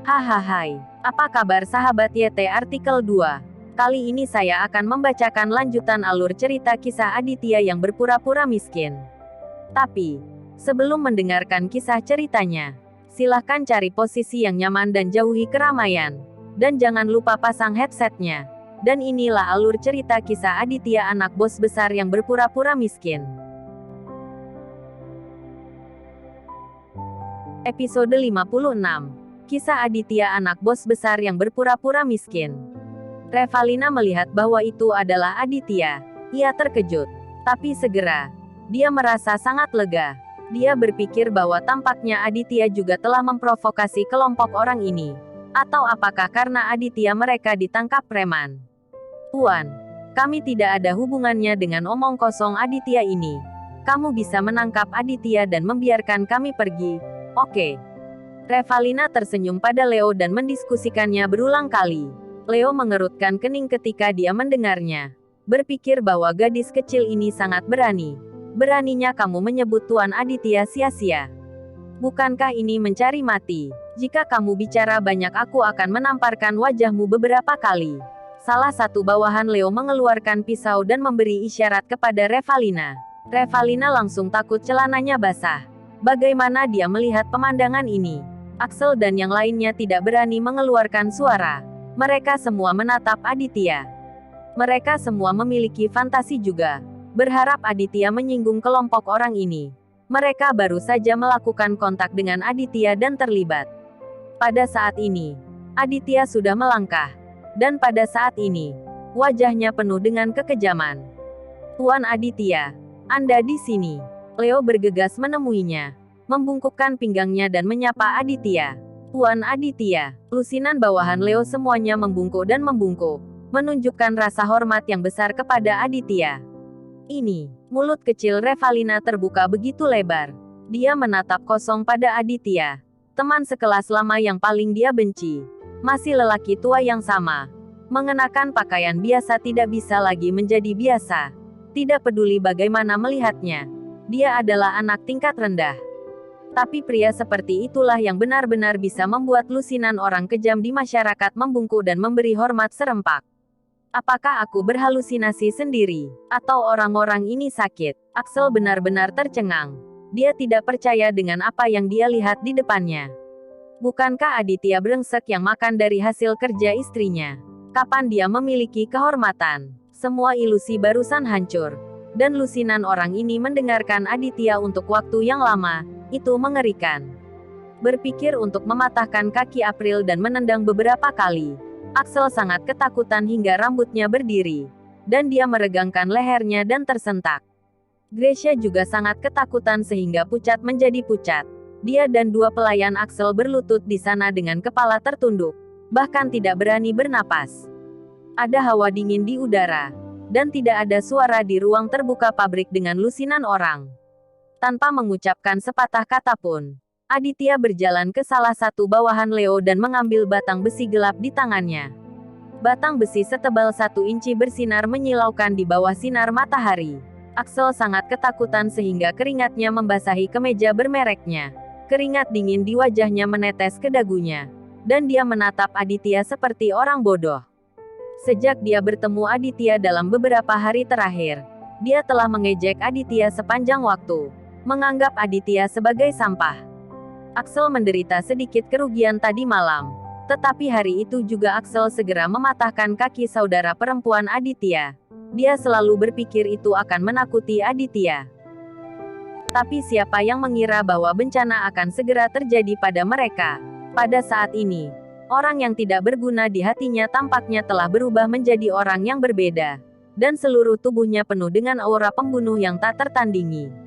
Hahaha, apa kabar sahabat YT artikel 2? Kali ini saya akan membacakan lanjutan alur cerita kisah Aditya yang berpura-pura miskin. Tapi, sebelum mendengarkan kisah ceritanya, silahkan cari posisi yang nyaman dan jauhi keramaian. Dan jangan lupa pasang headsetnya. Dan inilah alur cerita kisah Aditya anak bos besar yang berpura-pura miskin. Episode 56. Kisah Aditya anak bos besar yang berpura-pura miskin. Revalina melihat bahwa itu adalah Aditya. Ia terkejut. Tapi segera, dia merasa sangat lega. Dia berpikir bahwa tampaknya Aditya juga telah memprovokasi kelompok orang ini. Atau apakah karena Aditya mereka ditangkap preman? Tuan, kami tidak ada hubungannya dengan omong kosong Aditya ini. Kamu bisa menangkap Aditya dan membiarkan kami pergi, oke? Revalina tersenyum pada Leo dan mendiskusikannya berulang kali. Leo mengerutkan kening ketika dia mendengarnya. Berpikir bahwa gadis kecil ini sangat berani. Beraninya kamu menyebut Tuan Aditya sia-sia. Bukankah ini mencari mati? Jika kamu bicara banyak aku akan menamparkan wajahmu beberapa kali. Salah satu bawahan Leo mengeluarkan pisau dan memberi isyarat kepada Revalina. Revalina langsung takut celananya basah. Bagaimana dia melihat pemandangan ini? Axel dan yang lainnya tidak berani mengeluarkan suara. Mereka semua menatap Aditya. Mereka semua memiliki fantasi juga. Berharap Aditya menyinggung kelompok orang ini. Mereka baru saja melakukan kontak dengan Aditya dan terlibat. Pada saat ini, Aditya sudah melangkah. Dan pada saat ini, wajahnya penuh dengan kekejaman. Tuan Aditya, Anda di sini. Leo bergegas menemuinya. Membungkukkan pinggangnya dan menyapa Aditya. Tuan Aditya, lusinan bawahan Leo semuanya membungkuk dan membungkuk, menunjukkan rasa hormat yang besar kepada Aditya. Ini, mulut kecil Revalina terbuka begitu lebar. Dia menatap kosong pada Aditya. Teman sekelas lama yang paling dia benci. Masih lelaki tua yang sama. Mengenakan pakaian biasa tidak bisa lagi menjadi biasa. Tidak peduli bagaimana melihatnya. Dia adalah anak tingkat rendah. Tapi pria seperti itulah yang benar-benar bisa membuat lusinan orang kejam di masyarakat membungkuk dan memberi hormat serempak. Apakah aku berhalusinasi sendiri? Atau orang-orang ini sakit? Axel benar-benar tercengang. Dia tidak percaya dengan apa yang dia lihat di depannya. Bukankah Aditya brengsek yang makan dari hasil kerja istrinya? Kapan dia memiliki kehormatan? Semua ilusi barusan hancur. Dan lusinan orang ini mendengarkan Aditya untuk waktu yang lama. Itu mengerikan. Berpikir untuk mematahkan kaki April dan menendang beberapa kali. Axel sangat ketakutan hingga rambutnya berdiri. Dan dia meregangkan lehernya dan tersentak. Gracia juga sangat ketakutan sehingga pucat menjadi pucat. Dia dan dua pelayan Axel berlutut di sana dengan kepala tertunduk. Bahkan tidak berani bernapas. Ada hawa dingin di udara. Dan tidak ada suara di ruang terbuka pabrik dengan lusinan orang. Tanpa mengucapkan sepatah kata pun, Aditya berjalan ke salah satu bawahan Leo dan mengambil batang besi gelap di tangannya. Batang besi setebal 1 inci bersinar menyilaukan di bawah sinar matahari. Axel sangat ketakutan sehingga keringatnya membasahi kemeja bermereknya. Keringat dingin di wajahnya menetes ke dagunya. Dan dia menatap Aditya seperti orang bodoh. Sejak dia bertemu Aditya dalam beberapa hari terakhir, dia telah mengejek Aditya sepanjang waktu. Menganggap Aditya sebagai sampah. Axel menderita sedikit kerugian tadi malam. Tetapi hari itu juga Axel segera mematahkan kaki saudara perempuan Aditya. Dia selalu berpikir itu akan menakuti Aditya. Tapi siapa yang mengira bahwa bencana akan segera terjadi pada mereka? Pada saat ini, orang yang tidak berguna di hatinya tampaknya telah berubah menjadi orang yang berbeda. Dan seluruh tubuhnya penuh dengan aura pembunuh yang tak tertandingi.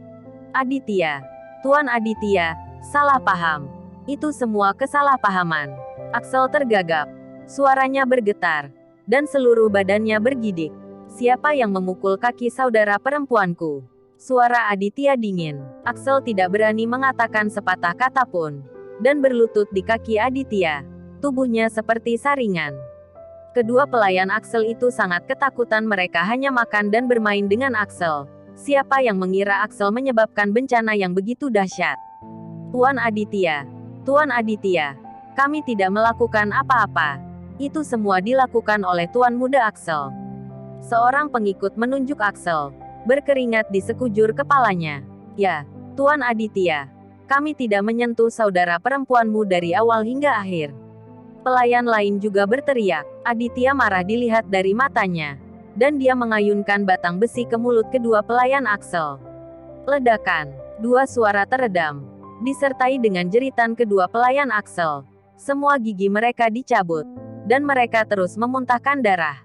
Aditya, Tuan Aditya, salah paham. Itu semua kesalahpahaman. Axel tergagap. Suaranya bergetar. Dan seluruh badannya bergidik. Siapa yang memukul kaki saudara perempuanku? Suara Aditya dingin. Axel tidak berani mengatakan sepatah kata pun. Dan berlutut di kaki Aditya. Tubuhnya seperti saringan. Kedua pelayan Axel itu sangat ketakutan, mereka hanya makan dan bermain dengan Axel. Siapa yang mengira Axel menyebabkan bencana yang begitu dahsyat? Tuan Aditya, Kami tidak melakukan apa-apa. Itu semua dilakukan oleh Tuan Muda Axel. Seorang pengikut menunjuk Axel. Berkeringat di sekujur kepalanya. Ya, Tuan Aditya. Kami tidak menyentuh saudara perempuanmu dari awal hingga akhir. Pelayan lain juga berteriak. Aditya marah dilihat dari matanya. Dan dia mengayunkan batang besi ke mulut kedua pelayan Axel. Ledakan. Dua suara teredam. Disertai dengan jeritan kedua pelayan Axel. Semua gigi mereka dicabut. Dan mereka terus memuntahkan darah.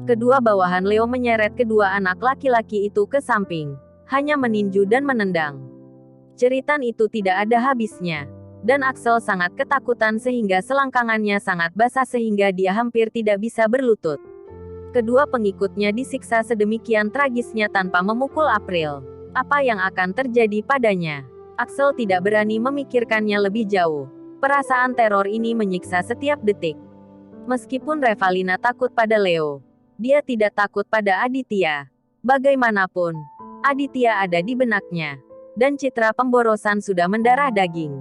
Kedua bawahan Leo menyeret kedua anak laki-laki itu ke samping. Hanya meninju dan menendang. Jeritan itu tidak ada habisnya. Dan Axel sangat ketakutan sehingga selangkangannya sangat basah sehingga dia hampir tidak bisa berlutut. Kedua pengikutnya disiksa sedemikian tragisnya tanpa memukul April. Apa yang akan terjadi padanya? Axel tidak berani memikirkannya lebih jauh. Perasaan teror ini menyiksa setiap detik. Meskipun Revalina takut pada Leo, dia tidak takut pada Aditya. Bagaimanapun, Aditya ada di benaknya. Dan citra pemborosan sudah mendarah daging.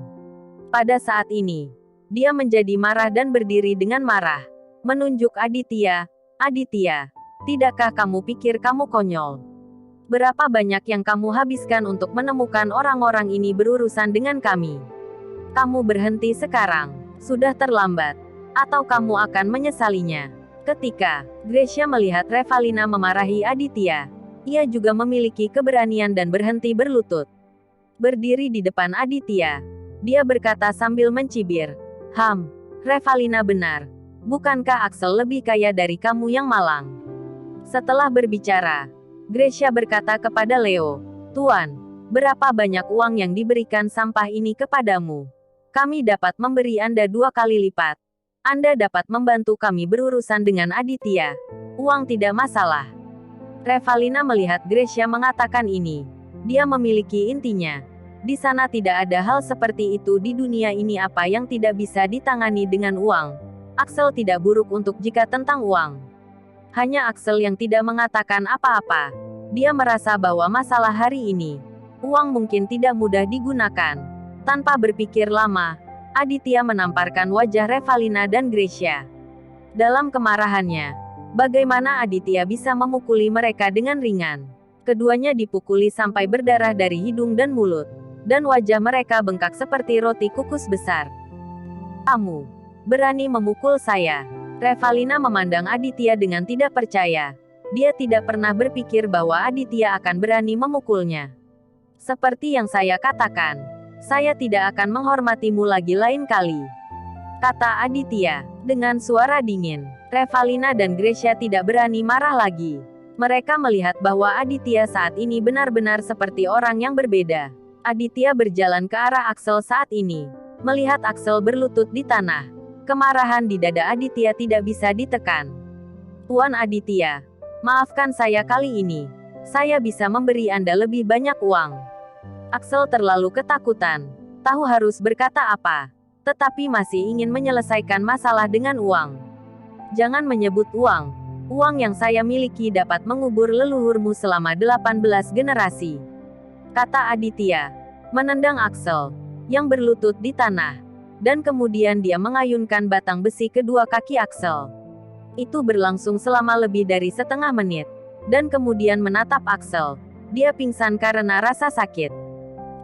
Pada saat ini, dia menjadi marah dan berdiri dengan marah. Menunjuk Aditya. Aditya, tidakkah kamu pikir kamu konyol? Berapa banyak yang kamu habiskan untuk menemukan orang-orang ini berurusan dengan kami? Kamu berhenti sekarang. Sudah terlambat. Atau kamu akan menyesalinya. Ketika Gracia melihat Revalina memarahi Aditya, ia juga memiliki keberanian dan berhenti berlutut. Berdiri di depan Aditya, dia berkata sambil mencibir, Revalina benar. Bukankah Axel lebih kaya dari kamu yang malang? Setelah berbicara, Gracia berkata kepada Leo, Tuan, berapa banyak uang yang diberikan sampah ini kepadamu? Kami dapat memberi Anda 2 kali lipat. Anda dapat membantu kami berurusan dengan Aditya. Uang tidak masalah. Revalina melihat Gracia mengatakan ini. Dia memiliki intinya. Di sana tidak ada hal seperti itu di dunia ini apa yang tidak bisa ditangani dengan uang. Axel tidak buruk untuk jika tentang uang. Hanya Axel yang tidak mengatakan apa-apa. Dia merasa bahwa masalah hari ini, uang mungkin tidak mudah digunakan. Tanpa berpikir lama, Aditya menamparkan wajah Revalina dan Gracia. Dalam kemarahannya, bagaimana Aditya bisa memukuli mereka dengan ringan? Keduanya dipukuli sampai berdarah dari hidung dan mulut. Dan wajah mereka bengkak seperti roti kukus besar. Kamu berani memukul saya? Revalina memandang Aditya dengan tidak percaya. Dia tidak pernah berpikir bahwa Aditya akan berani memukulnya. Seperti yang saya katakan, saya tidak akan menghormatimu lagi lain kali. Kata Aditya, dengan suara dingin. Revalina dan Gracia tidak berani marah lagi. Mereka melihat bahwa Aditya saat ini benar-benar seperti orang yang berbeda. Aditya berjalan ke arah Axel saat ini. Melihat Axel berlutut di tanah. Kemarahan di dada Aditya tidak bisa ditekan. Tuan Aditya, maafkan saya kali ini. Saya bisa memberi Anda lebih banyak uang. Axel terlalu ketakutan. Tahu harus berkata apa. Tetapi masih ingin menyelesaikan masalah dengan uang. Jangan menyebut uang. Uang yang saya miliki dapat mengubur leluhurmu selama 18 generasi. Kata Aditya. Menendang Axel, yang berlutut di tanah. Dan kemudian dia mengayunkan batang besi kedua kaki Axel. Itu berlangsung selama lebih dari setengah menit. Dan kemudian menatap Axel. Dia pingsan karena rasa sakit.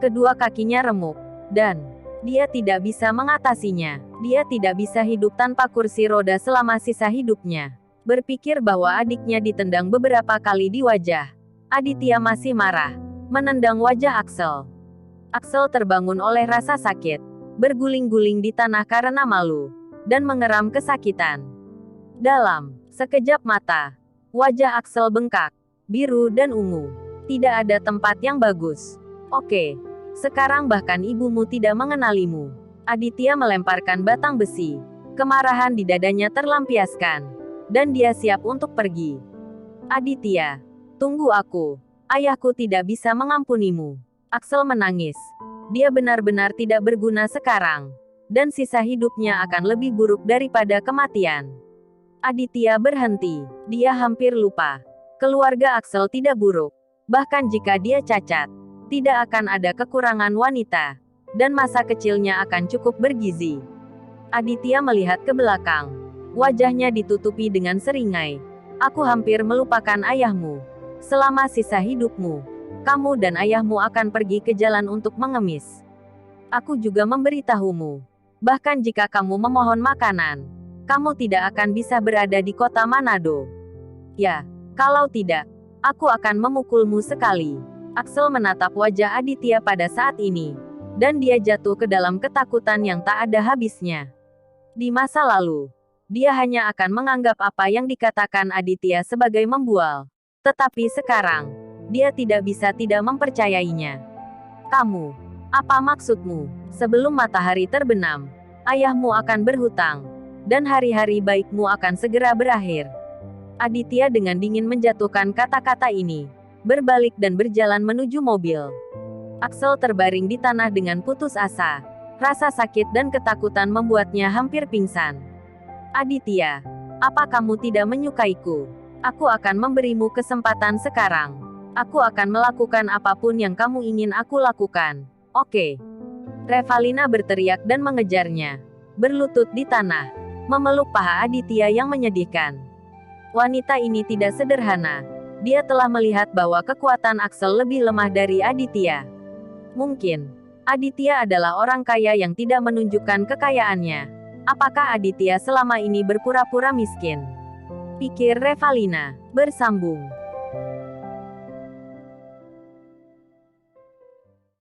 Kedua kakinya remuk. Dan dia tidak bisa mengatasinya. Dia tidak bisa hidup tanpa kursi roda selama sisa hidupnya. Berpikir bahwa adiknya ditendang beberapa kali di wajah. Aditya masih marah. Menendang wajah Axel. Axel terbangun oleh rasa sakit. Berguling-guling di tanah karena malu. Dan mengeram kesakitan. Dalam sekejap mata, wajah Axel bengkak. Biru dan ungu. Tidak ada tempat yang bagus. Oke. Sekarang bahkan ibumu tidak mengenalimu. Aditya melemparkan batang besi. Kemarahan di dadanya terlampiaskan. Dan dia siap untuk pergi. Aditya, tunggu aku. Ayahku tidak bisa mengampunimu. Axel menangis. Dia benar-benar tidak berguna sekarang. Dan sisa hidupnya akan lebih buruk daripada kematian. Aditya berhenti. Dia hampir lupa. Keluarga Axel tidak buruk. Bahkan jika dia cacat, tidak akan ada kekurangan wanita. Dan masa kecilnya akan cukup bergizi. Aditya melihat ke belakang. Wajahnya ditutupi dengan seringai. Aku hampir melupakan ayahmu. Selama sisa hidupmu, kamu dan ayahmu akan pergi ke jalan untuk mengemis. Aku juga memberitahumu. Bahkan jika kamu memohon makanan, kamu tidak akan bisa berada di kota Manado. Ya, kalau tidak, aku akan memukulmu sekali. Axel menatap wajah Aditya pada saat ini, dan dia jatuh ke dalam ketakutan yang tak ada habisnya. Di masa lalu, dia hanya akan menganggap apa yang dikatakan Aditya sebagai membual. Tetapi sekarang, dia tidak bisa tidak mempercayainya. Kamu, apa maksudmu? Sebelum matahari terbenam, ayahmu akan berhutang, dan hari-hari baikmu akan segera berakhir. Aditya dengan dingin menjatuhkan kata-kata ini, berbalik dan berjalan menuju mobil. Axel terbaring di tanah dengan putus asa. Rasa sakit dan ketakutan membuatnya hampir pingsan. Aditya, apa kamu tidak menyukaiku? Aku akan memberimu kesempatan sekarang. Aku akan melakukan apapun yang kamu ingin aku lakukan. Oke. Revalina berteriak dan mengejarnya. Berlutut di tanah, memeluk paha Aditya yang menyedihkan. Wanita ini tidak sederhana. Dia telah melihat bahwa kekuatan Axel lebih lemah dari Aditya. Mungkin Aditya adalah orang kaya yang tidak menunjukkan kekayaannya. Apakah Aditya selama ini berpura-pura miskin? Pikir Revalina. Bersambung.